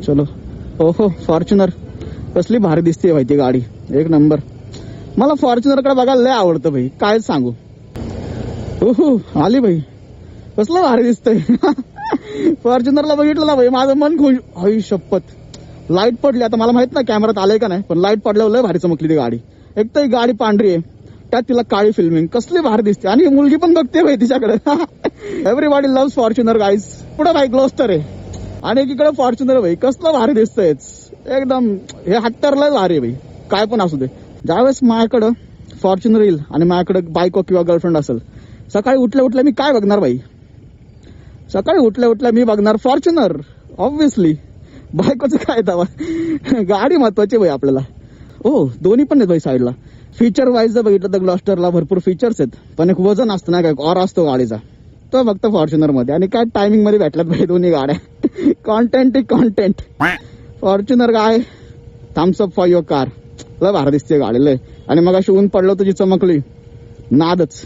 चलो. हो फॉर्च्युनर कसली भारी दिसते भाई ती गाडी, एक नंबर. मला फॉर्च्युनर कडे बघायला लय आवडतं भाई, काय सांगू. ओहो आली भाई, कसलं भारी दिसतंय. फॉर्च्युनरला बघितलं ना भाई, माझं मन खुश. आई शपथ, लाईट पडली. आता मला माहित ना कॅमेरात आलंय का नाही, पण लाईट पडल्यावर लय भारी चमकली ती गाडी. एक तर ही गाडी पांढरी आहे, त्यात तिला काळी फिल्मिंग, कसली भारी दिसते. आणि मुलगी पण बघते भाई तिच्याकडे. Everybody loves Fortuner guys. पुढे भाई ग्लोस्टर आहे आणि एकीकडे फॉर्च्युनर भाई, कसलं भारी दिसतंय एकदम. हे हट्टरला भारी आहे भाई, काय पण असू दे. ज्यावेळेस माझ्याकडं फॉर्च्युनर येईल आणि माझ्याकडे बायको किंवा गर्लफ्रेंड असेल, सकाळी उठल्या उठल्या मी काय बघणार भाई? सकाळी उठल्या उठल्या मी बघणार फॉर्च्युनर, ऑब्व्हियसली. बायकोचं काय दावा, गाडी महत्वाची भाई आपल्याला. हो दोन्ही पण आहेत भाई साईडला. फीचर वाईज जर बघितलं तर ग्लॉस्टरला भरपूर फीचर्स आहेत, पण एक वजन असतं ना, काय ऑर असतो गाडीचा, तो फक्त फॉर्च्युनर मध्ये. आणि काय टायमिंग मध्ये भेटल्यात भाई दोन्ही गाड्या. कॉन्टेंट. फॉर्च्युनर काय, thumbs up for your car. लय भारी दिसते गाडी लय. आणि मग अशी ऊन पडलं तुझी चमकली, नादच.